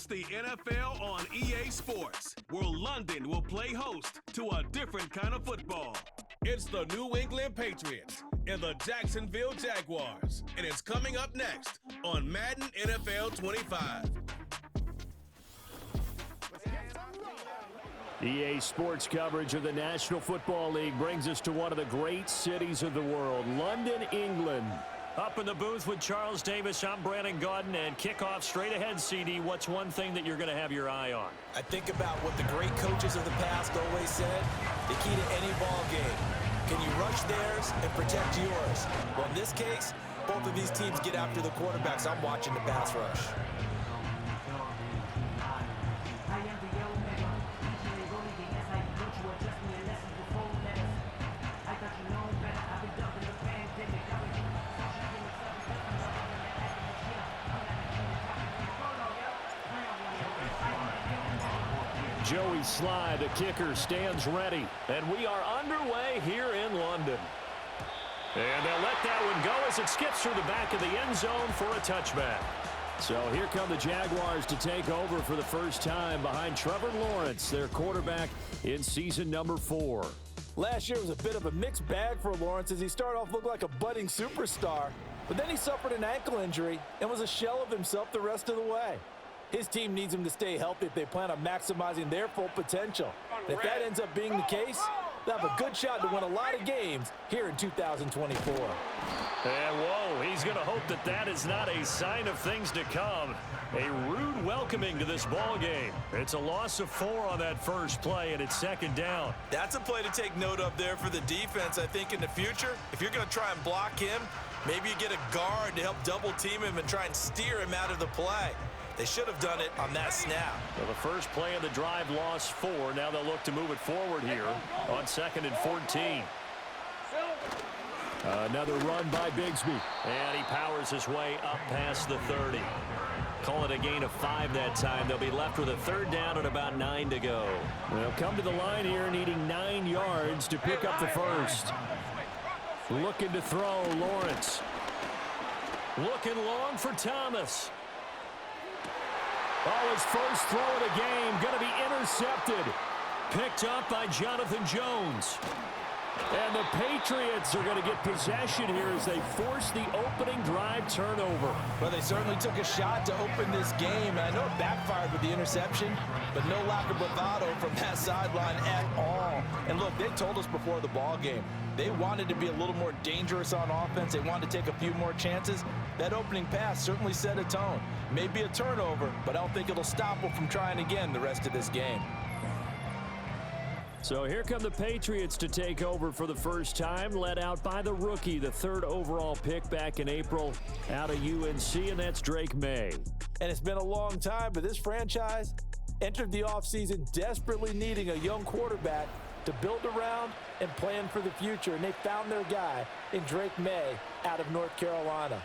Watch the NFL on EA Sports, where London will play host to a different kind of football. It's the New England Patriots and the Jacksonville Jaguars, and it's coming up next on Madden NFL 25. EA Sports coverage of the National Football League brings us to one of the great cities of the world, London, England. Up in the booth with Charles Davis, I'm Brandon Gaudin, and kickoff straight ahead, CD. What's one thing that you're going to have your eye on? I think about what the great coaches of the past always said. The key to any ball game. Can you rush theirs and protect yours? Well, in this case, both of these teams get after the quarterbacks. I'm watching the pass rush. Joey Sly, the kicker, stands ready. And we are underway here in London. And they'll let that one go as it skips through the back of the end zone for a touchback. So here come the Jaguars to take over for the first time behind Trevor Lawrence, their quarterback in season number 4. Last year was a bit of a mixed bag for Lawrence as he started off looking like a budding superstar. But then he suffered an ankle injury and was a shell of himself the rest of the way. His team needs him to stay healthy if they plan on maximizing their full potential. And if that ends up being the case, they'll have a good shot to win a lot of games here in 2024. And whoa, he's going to hope that that is not a sign of things to come. A rude welcoming to this ball game. It's a loss of 4 on that first play, and it's second down. That's a play to take note of there for the defense, I think, in the future. If you're going to try and block him, maybe you get a guard to help double team him and try and steer him out of the play. They should have done it on that snap. Well, the first play of the drive lost 4. Now they'll look to move it forward here on 2nd and 14. Another run by Bigsby. And he powers his way up past the 30. Call it a gain of 5 that time. They'll be left with a third down and about 9 to go. They'll come to the line here needing 9 yards to pick up the first. Looking to throw, Lawrence. Looking long for Thomas. Oh, his first throw of the game going to be intercepted. Picked up by Jonathan Jones. And the Patriots are going to get possession here as they force the opening drive turnover. Well, they certainly took a shot to open this game. I know it backfired with the interception, but no lack of bravado from that sideline at all. And look, they told us before the ball game, they wanted to be a little more dangerous on offense. They wanted to take a few more chances. That opening pass certainly set a tone. Maybe a turnover, but I don't think it'll stop them from trying again the rest of this game. So here come the Patriots to take over for the first time, led out by the rookie, the 3rd overall pick back in April out of UNC, and that's Drake May. And it's been a long time, but this franchise entered the offseason desperately needing a young quarterback to build around and plan for the future, and they found their guy in Drake May out of North Carolina.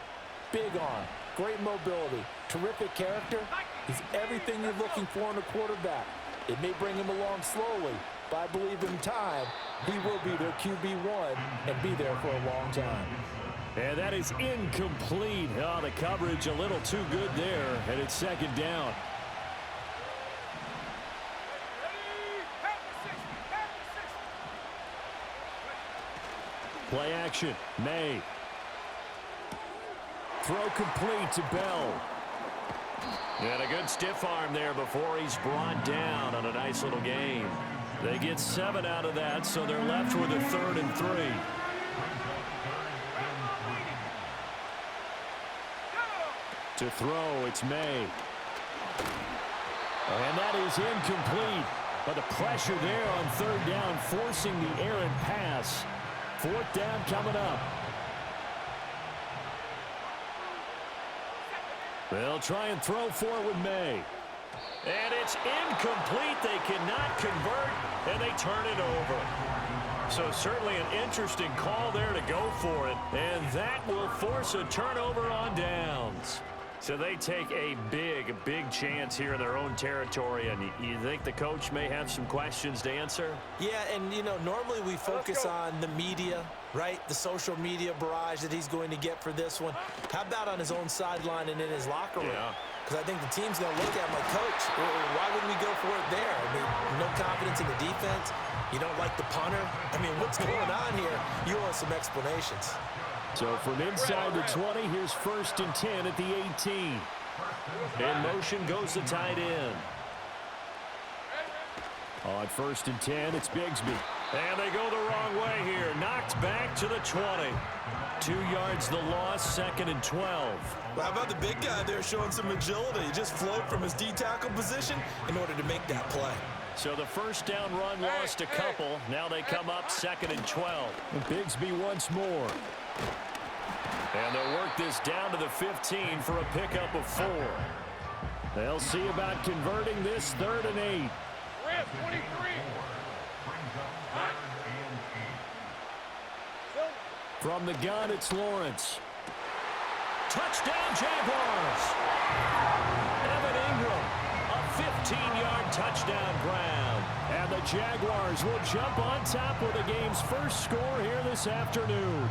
Big arm, great mobility, terrific character. He's everything you're looking for in a quarterback. It may bring him along slowly, but I believe in time, he will be their QB1 and be there for a long time. And that is incomplete. Oh, the coverage a little too good there, and it's second down. Play action, May. Throw complete to Bell. And a good stiff arm there before he's brought down on a nice little gain. They get 7 out of that, so they're left with a 3rd and 3. To throw, it's May. And that is incomplete. But the pressure there on 3rd down, forcing the errant pass. 4th down coming up. They'll try and throw for it with May. And it's incomplete. They cannot convert, and they turn it over. So certainly an interesting call there to go for it. And that will force a turnover on downs. So they take a big chance here in their own territory. And you think the coach may have some questions to answer? Yeah, and, you know, normally we focus on the media, right? The social media barrage that he's going to get for this one. How about on his own sideline and in his locker room? Yeah. Because I think the team's going to look at him like, Coach, for it there. I mean, no confidence in the defense. You don't like the punter. I mean, what's going on here? You owe us some explanations. So from inside the 20, here's 1st and 10 at the 18. In motion goes the tight end. On 1st and 10, it's Bigsby. And they go the wrong way here. Knocked back to the 20. 2 yards the loss, 2nd and 12. Well, how about the big guy there showing some agility? He just float from his D-tackle position in order to make that play. So the first down run lost a couple. Now they come up 2nd and 12. And Bigsby once more. And they'll work this down to the 15 for a pickup of 4. They'll see about converting this 3rd and 8. From the gun, it's Lawrence. Touchdown, Jaguars! Evan Ingram, a 15-yard touchdown ground. And the Jaguars will jump on top with the game's first score here this afternoon.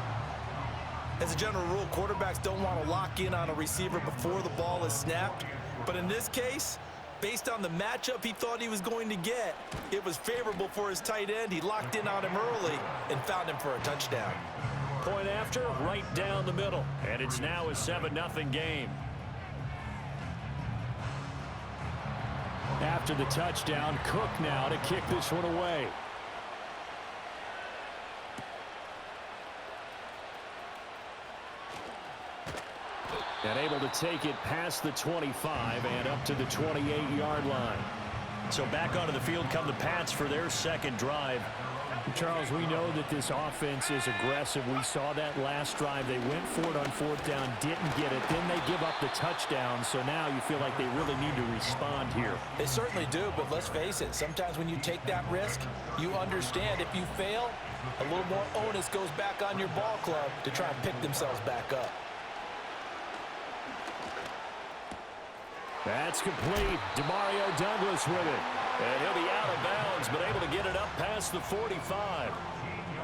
As a general rule, quarterbacks don't want to lock in on a receiver before the ball is snapped. But in this case, based on the matchup he thought he was going to get, it was favorable for his tight end. He locked in on him early and found him for a touchdown. Point after, right down the middle. And it's now a 7-0 game. After the touchdown, Cook now to kick this one away. And able to take it past the 25 and up to the 28-yard line. So back onto the field come the Pats for their second drive. Charles, we know that this offense is aggressive. We saw that last drive. They went for it on 4th down, didn't get it. Then they give up the touchdown. So now you feel like they really need to respond here. They certainly do, but let's face it. Sometimes when you take that risk, you understand if you fail, a little more onus goes back on your ball club to try and pick themselves back up. That's complete. Demario Douglas with it. And he'll be out of bounds, but able to get it up past the 45.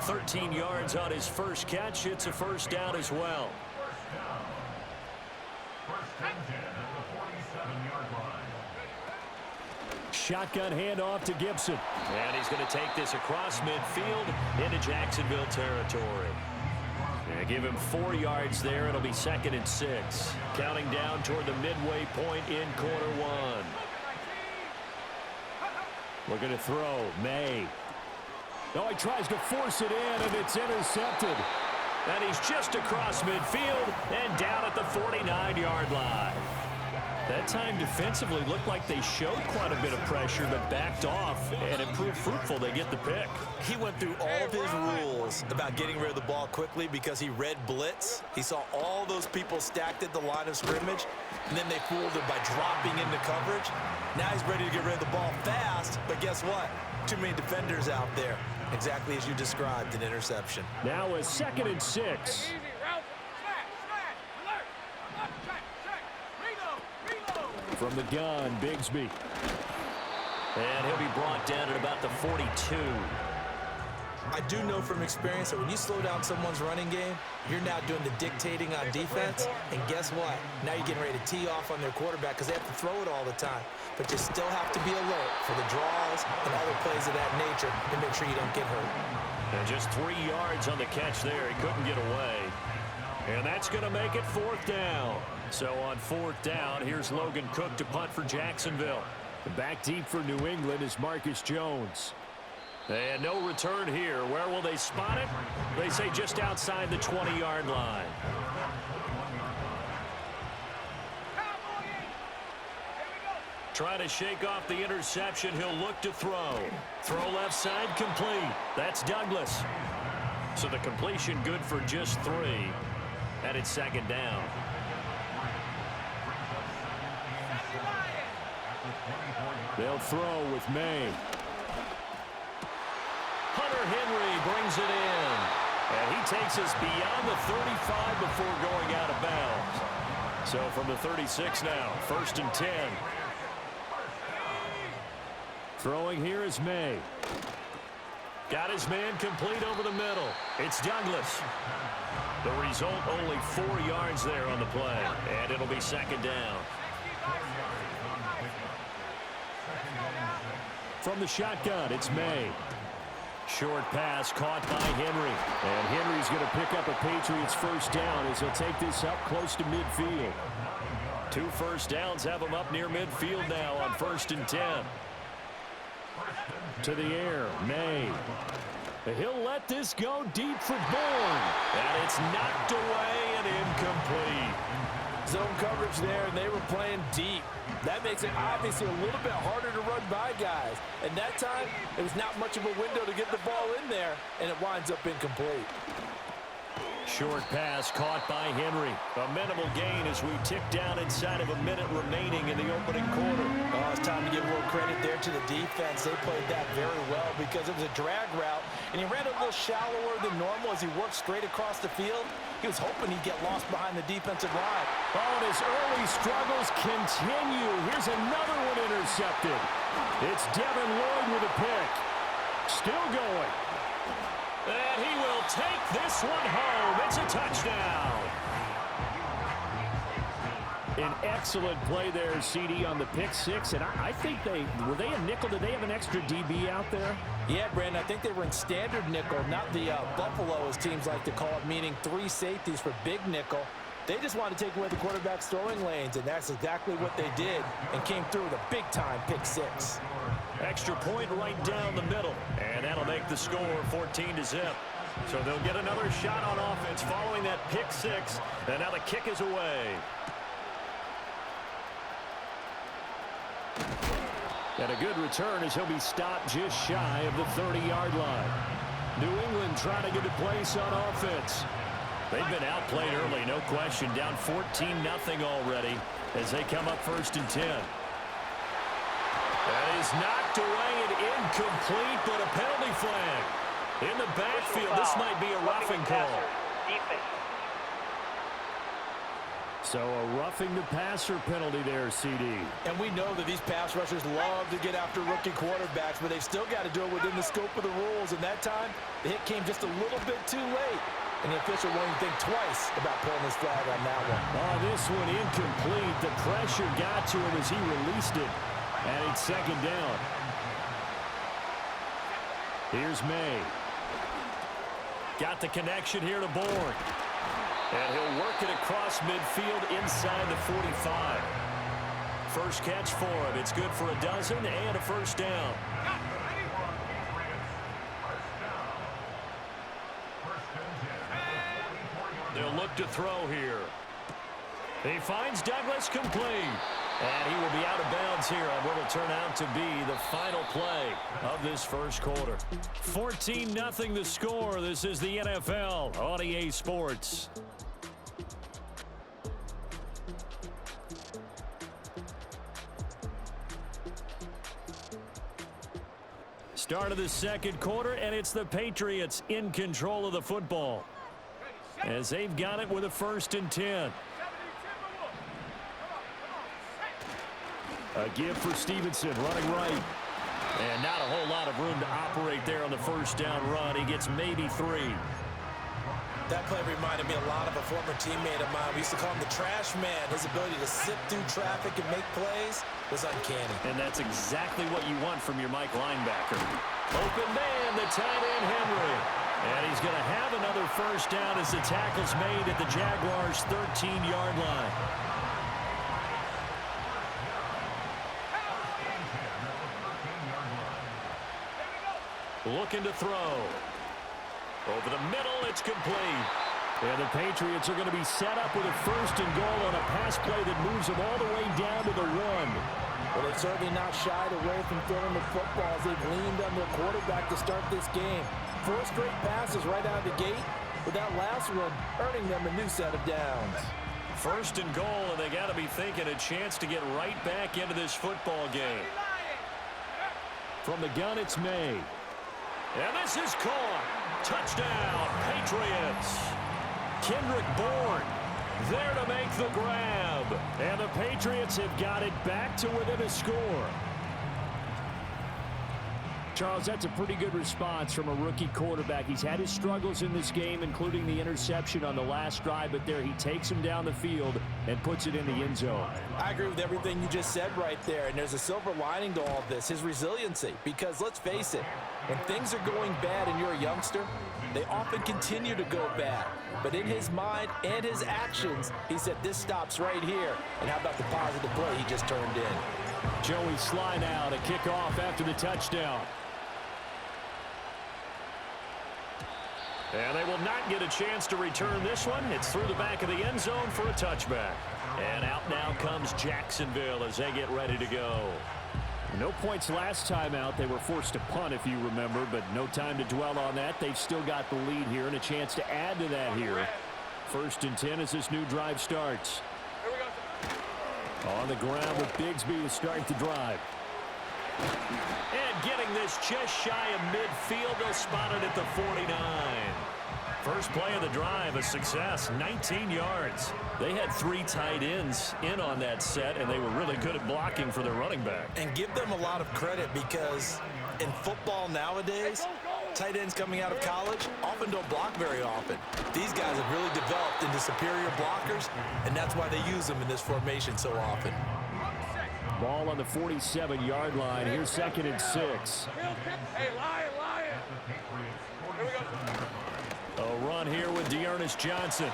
13 yards on his first catch. It's a first down as well. Shotgun handoff to Gibson. And he's going to take this across midfield into Jacksonville territory. And give him 4 yards there. It'll be 2nd and 6. Counting down toward the midway point in quarter 1. Looking to throw. May. Oh, he tries to force it in, and it's intercepted. And he's just across midfield and down at the 49-yard line. That time defensively looked like they showed quite a bit of pressure but backed off, and it proved fruitful. They get the pick. He went through all of his rules about getting rid of the ball quickly because he read blitz. He saw all those people stacked at the line of scrimmage, and then they fooled him by dropping into coverage. Now he's ready to get rid of the ball fast, but guess what? Too many defenders out there. Exactly as you described, an interception. Now a 2nd and 6. From the gun, Bigsby. And he'll be brought down at about the 42. I do know from experience that when you slow down someone's running game, you're now doing the dictating on defense. And guess what? Now you're getting ready to tee off on their quarterback because they have to throw it all the time. But you still have to be alert for the draws and other plays of that nature to make sure you don't get hurt. And just 3 yards on the catch there. He couldn't get away. And that's going to make it 4th down. So on 4th down, here's Logan Cook to punt for Jacksonville. Back deep for New England is Marcus Jones. And no return here. Where will they spot it? They say just outside the 20-yard line. Trying to shake off the interception. He'll look to throw. Throw left side complete. That's Douglas. So the completion good for just 3. And it's 2nd down. They'll throw with May. Hunter Henry brings it in. And he takes us beyond the 35 before going out of bounds. So from the 36 now, 1st and 10. Throwing here is May. Got his man complete over the middle. It's Douglas. The result, only 4 yards there on the play. And it'll be 2nd down. from the shotgun. It's May. Short pass caught by Henry. And Henry's going to pick up a Patriots first down as he'll take this up close to midfield. 2 first downs have him up near midfield now on 1st and 10. To the air, May. He'll let this go deep for Bourne. And it's knocked away and incomplete. Zone coverage there, and they were playing deep. That makes it obviously a little bit harder to run by guys. And that time, it was not much of a window to get the ball in there, and it winds up incomplete. Short pass caught by Henry. A minimal gain as we tick down inside of a minute remaining in the opening quarter. Oh, it's time to give a little credit there to the defense. They played that very well because it was a drag route, and he ran a little shallower than normal as he worked straight across the field. He was hoping he'd get lost behind the defensive line. Oh, and his early struggles continue. Here's another one intercepted. It's Devin Lloyd with a pick. Still going. And he will take this one home. It's a touchdown. An excellent play there, CD, on the pick six. And I think were they a nickel? Did they have an extra DB out there? Yeah, Brandon, I think they were in standard nickel, not the Buffalo, as teams like to call it, meaning 3 safeties for big nickel. They just wanted to take away the quarterback's throwing lanes, and that's exactly what they did and came through with a big-time pick six. Extra point right down the middle, and that'll make the score 14-0. So they'll get another shot on offense following that pick six, and now the kick is away. And a good return as he'll be stopped just shy of the 30-yard line. New England trying to get a place on offense. They've been outplayed early, no question. Down 14-0 already as they come up 1st and 10. That is knocked away and incomplete, but a penalty flag. In the backfield, this might be a roughing call. So a roughing the passer penalty there, CD. And we know that these pass rushers love to get after rookie quarterbacks, but they've still got to do it within the scope of the rules. And that time, the hit came just a little bit too late. And the official won't even think twice about pulling his flag on that one. Oh, this one incomplete. The pressure got to him as he released it. And it's 2nd down. Here's May. Got the connection here to Bourne. And he'll work it across midfield inside the 45. First catch for him. It's good for a dozen and a first down. They'll look to throw here. He finds Douglas complete. And he will be out of bounds here on what will turn out to be the final play of this first quarter. 14-0 the score. This is the NFL on EA Sports. Start of the second quarter, and it's the Patriots in control of the football as they've got it with a 1st and 10. A give for Stevenson, running right. And not a whole lot of room to operate there on the first down run. He gets maybe 3. That play reminded me a lot of a former teammate of mine. We used to call him the trash man. His ability to sift through traffic and make plays was uncanny. And that's exactly what you want from your Mike linebacker. Open man, the tight end Henry. And he's going to have another first down as the tackle's made at the Jaguars' 13-yard line. Looking to throw. Over the middle, it's complete. And the Patriots are going to be set up with a 1st and goal on a pass play that moves them all the way down to the 1. Well, they've certainly not shied away from throwing the football as they've leaned on their quarterback to start this game. 4 straight passes right out of the gate, with that last one earning them a new set of downs. 1st and goal, and they got to be thinking a chance to get right back into this football game. From the gun, it's May. And this is caught. Touchdown, Patriots. Kendrick Bourne there to make the grab. And the Patriots have got it back to within a score. Charles, that's a pretty good response from a rookie quarterback. He's had his struggles in this game, including the interception on the last drive, but there he takes him down the field and puts it in the end zone. I agree with everything you just said right there, and there's a silver lining to all of this, his resiliency. Because let's face it, when things are going bad and you're a youngster, they often continue to go bad. But in his mind and his actions, he said, this stops right here. And how about the positive play he just turned in? Joey Sly now to kick off after the touchdown. And they will not get a chance to return this one. It's through the back of the end zone for a touchback. And out now comes Jacksonville as they get ready to go. No points last time out. They were forced to punt, if you remember, but no time to dwell on that. They've still got the lead here and a chance to add to that here. 1st and 10 as this new drive starts. On the ground with Bigsby to start the drive. And getting this just shy of midfield, they'll spot it at the 49. First play of the drive, a success, 19 yards. They had 3 tight ends in on that set, and they were really good at blocking for their running back. And give them a lot of credit because in football nowadays, tight ends coming out of college often don't block very often. These guys have really developed into superior blockers, and that's why they use them in this formation so often. Ball on the 47-yard line. Here's 2nd and 6. Hey, Lion. Here we go. A run here with Dearness Johnson.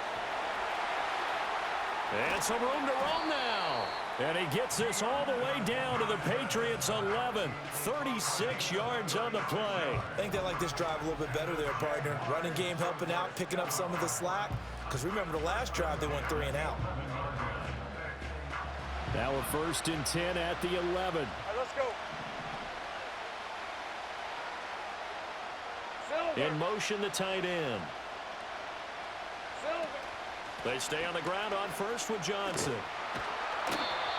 And some room to run now. And he gets this all the way down to the Patriots 11. 36 yards on the play. I think they like this drive a little bit better there, partner. Running game helping out, picking up some of the slack. Because remember the last drive, they went 3 and out. Now a 1st and 10 at the 11. All right, let's go. Silver. In motion, the tight end. Silver. They stay on the ground on first with Johnson.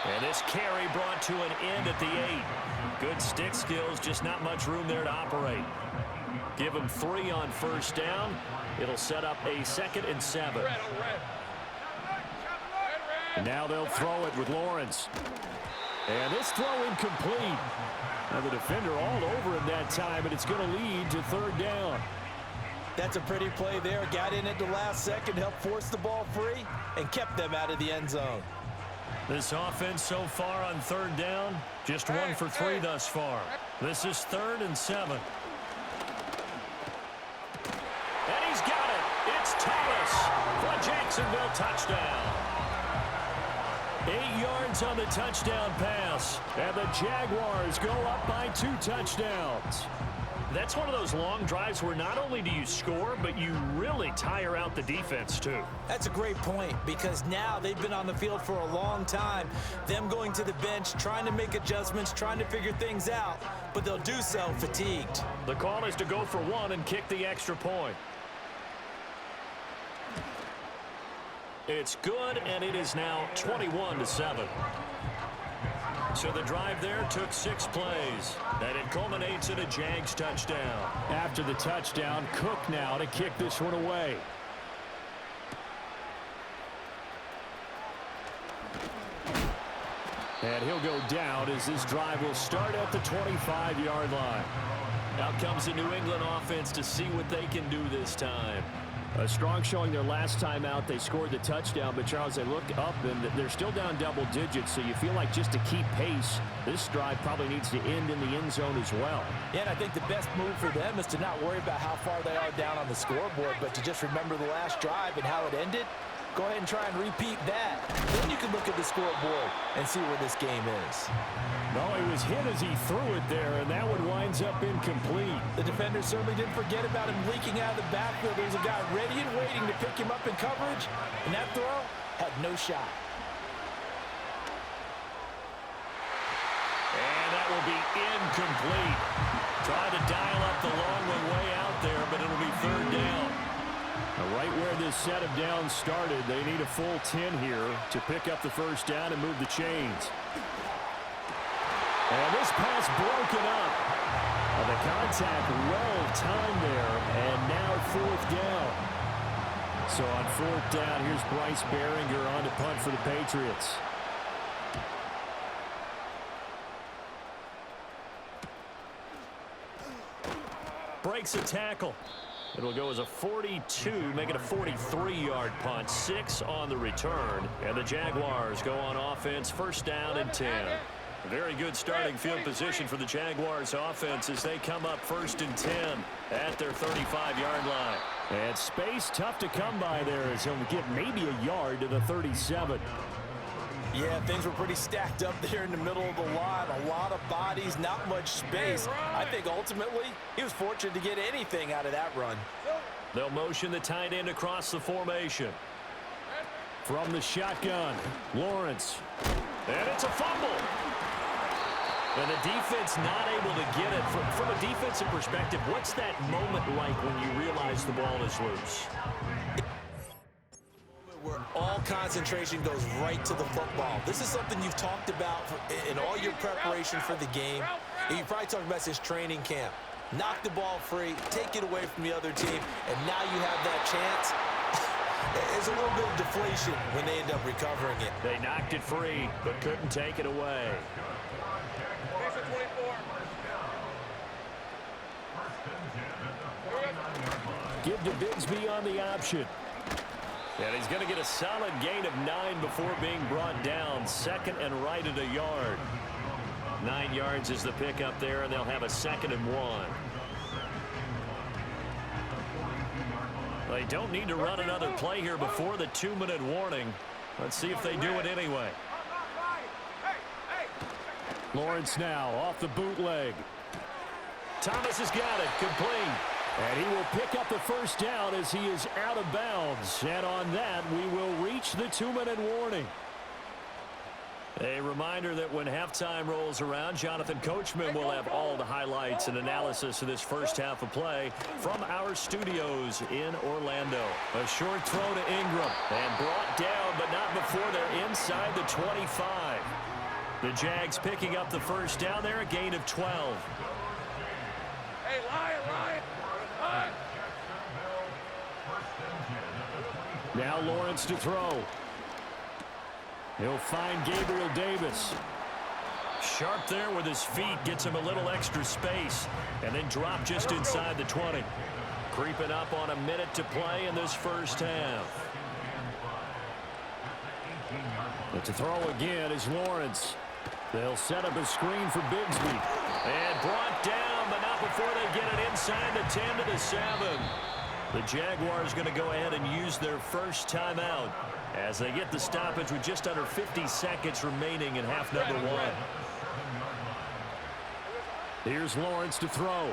And this carry brought to an end at the 8. Good stick skills, just not much room there to operate. Give him 3 on 1st down. It'll set up a 2nd and 7. Red. And now they'll throw it with Lawrence. And this throw incomplete. Now the defender all over him that time, and it's going to lead to 3rd down. That's a pretty play there. Got in at the last second, helped force the ball free, and kept them out of the end zone. This offense so far on 3rd down, just 1 for 3 thus far. This is 3rd and 7. And he's got it. It's Thomas for a Jacksonville touchdown. 8 yards on the touchdown pass. And the Jaguars go up by 2 touchdowns. That's one of those long drives where not only do you score, but you really tire out the defense too. That's a great point because now they've been on the field for a long time. Them going to the bench, trying to make adjustments, trying to figure things out, but they'll do so fatigued. The call is to go for 1 and kick the extra point. It's good, and it is now 21-7. So the drive there took 6 plays, and it culminates in a Jags touchdown. After the touchdown, Cook now to kick this one away. And he'll go down as this drive will start at the 25-yard line. Out comes the New England offense to see what they can do this time. A strong showing their last time out. They scored the touchdown, but Charles, they look up and they're still down double digits, so you feel like just to keep pace, this drive probably needs to end in the end zone as well. Yeah, and I think the best move for them is to not worry about how far they are down on the scoreboard, but to just remember the last drive and how it ended. Go ahead and try and repeat that. Then you can look at the scoreboard and see where this game is. No, he was hit as he threw it there, and that one winds up incomplete. The defender certainly didn't forget about him leaking out of the backfield. There's a guy ready and waiting to pick him up in coverage, and that throw had no shot. And that will be incomplete. Tried to dial up the long one way out there, but it'll be 3rd down. Right where this set of downs started, they need a full 10 here to pick up the 1st down and move the chains. And this pass broken up. The contact well timed there, and now 4th down. So on 4th down, here's Bryce Behringer on to punt for the Patriots. breaks a tackle. It'll go as a 42, make it a 43-yard punt. 6 on the return. And the Jaguars go on offense, first down and 10. Very good starting field position for the Jaguars offense as they come up first and 10 at their 35-yard line. And space tough to come by there as he'll get maybe a yard to the 37. Yeah, things were pretty stacked up there in the middle of the line. A lot of bodies, not much space. I think ultimately he was fortunate to get anything out of that run. They'll motion the tight end across the formation. From the shotgun, Lawrence. And it's a fumble. And the defense not able to get it. From a defensive perspective, what's that moment like when you realize the ball is loose? Where all concentration goes right to the football. This is something you've talked about in all your preparation for the game. And you probably talked about this training camp. Knock the ball free, take it away from the other team, and now you have that chance. There's a little bit of deflation when they end up recovering it. They knocked it free, but couldn't take it away. Give to Bigsby on the option. And he's going to get a solid gain of 9 before being brought down. Second and right at a yard. 9 yards is the pickup there, and they'll have a 2nd and 1. They don't need to run another play here before the 2-minute warning. Let's see if they do it anyway. Lawrence now off the bootleg. Thomas has got it. Complete. And he will pick up the first down as he is out of bounds. And on that, we will reach the 2-minute warning. A reminder that when halftime rolls around, Jonathan Coachman will have all the highlights and analysis of this first half of play from our studios in Orlando. A short throw to Ingram and brought down, but not before they're inside the 25. The Jags picking up the first down there, a gain of 12. Hey, Lion. Now Lawrence to throw. He'll find Gabriel Davis. Sharp there with his feet, gets him a little extra space, and then drop just inside the 20. Creeping up on a minute to play in this first half. But to throw again is Lawrence. They'll set up a screen for Bigsby. And brought down, but not before they get it inside the 10 to the 7. The Jaguars going to go ahead and use their first timeout as they get the stoppage with just under 50 seconds remaining in half number 1. Here's Lawrence to throw.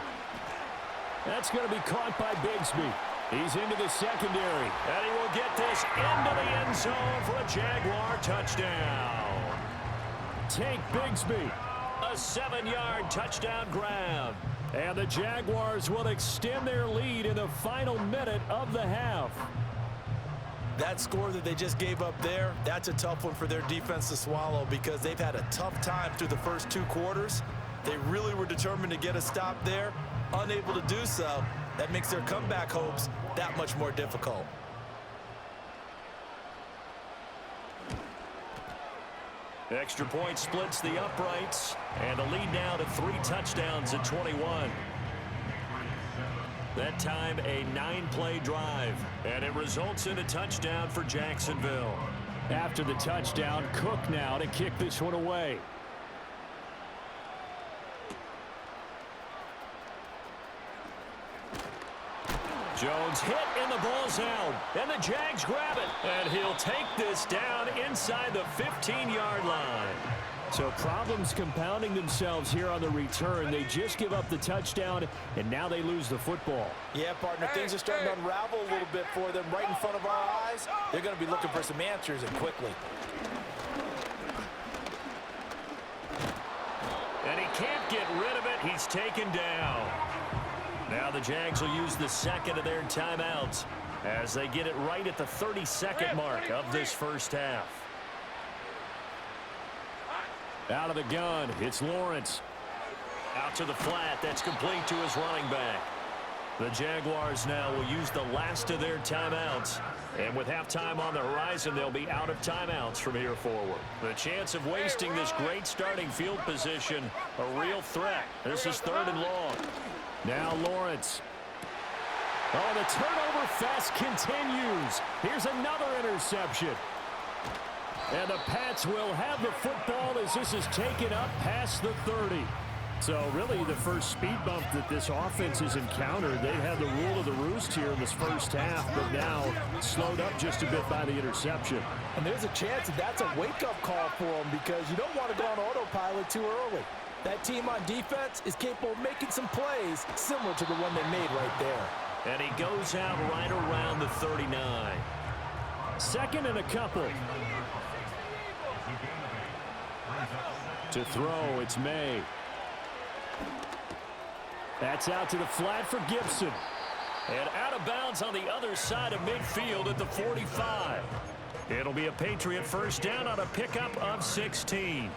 That's going to be caught by Bigsby. He's into the secondary. And he will get this into the end zone for a Jaguar touchdown. Take Bigsby. A 7-yard touchdown grab. And the Jaguars will extend their lead in the final minute of the half. That score that they just gave up there, that's a tough one for their defense to swallow because they've had a tough time through the first 2 quarters. They really were determined to get a stop there. Unable to do so, that makes their comeback hopes that much more difficult. Extra point splits the uprights, and the lead now to 3 touchdowns at 21. That time a 9-play drive, and it results in a touchdown for Jacksonville. After the touchdown, Cook now to kick this one away. Jones hit and the ball's out, and the Jags grab it, and he'll take this down inside the 15-yard line. So problems compounding themselves here on the return. They just give up the touchdown, and now they lose the football. Yeah, partner, things are starting to unravel a little bit for them right in front of our eyes. They're going to be looking for some answers and quickly. And he can't get rid of it. He's taken down. Now the Jags will use the second of their timeouts as they get it right at the 30-second mark of this first half. Out of the gun, it's Lawrence. Out to the flat, that's complete to his running back. The Jaguars now will use the last of their timeouts. And with halftime on the horizon, they'll be out of timeouts from here forward. The chance of wasting this great starting field position, a real threat. This is 3rd and long. Now Lawrence. Oh, the turnover fest continues. Here's another interception. And the Pats will have the football as this is taken up past the 30. So really the first speed bump that this offense has encountered. They had the rule of the roost here in this first half, but now slowed up just a bit by the interception. And there's a chance that that's a wake-up call for them because you don't want to go on autopilot too early. That team on defense is capable of making some plays similar to the one they made right there. And he goes out right around the 39. Second and a couple. To throw, it's May. That's out to the flat for Gibson. And out of bounds on the other side of midfield at the 45. It'll be a Patriot first down on a pickup of 16.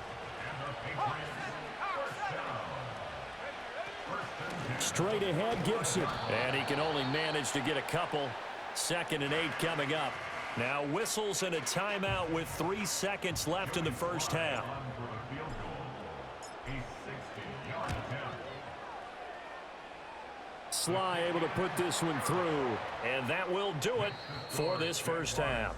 Straight ahead, Gibson. And he can only manage to get a couple. 2nd and 8 coming up. Now whistles and a timeout with 3 seconds left in the first half. Sly able to put this one through. And that will do it for this first half.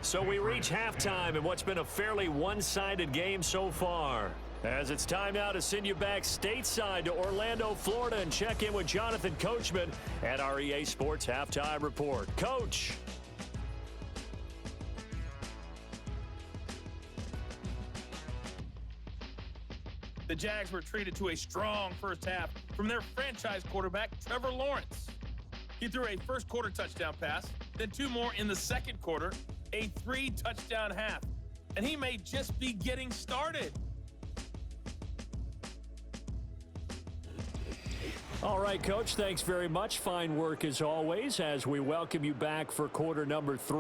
So we reach halftime in what's been a fairly one-sided game so far. As it's time now to send you back stateside to Orlando, Florida, and check in with Jonathan Coachman at our EA Sports Halftime Report. Coach. The Jags were treated to a strong first half from their franchise quarterback, Trevor Lawrence. He threw a first-quarter touchdown pass, then 2 more in the second quarter, a 3-touchdown half. And he may just be getting started. All right, Coach, thanks very much. Fine work as always as we welcome you back for quarter number 3.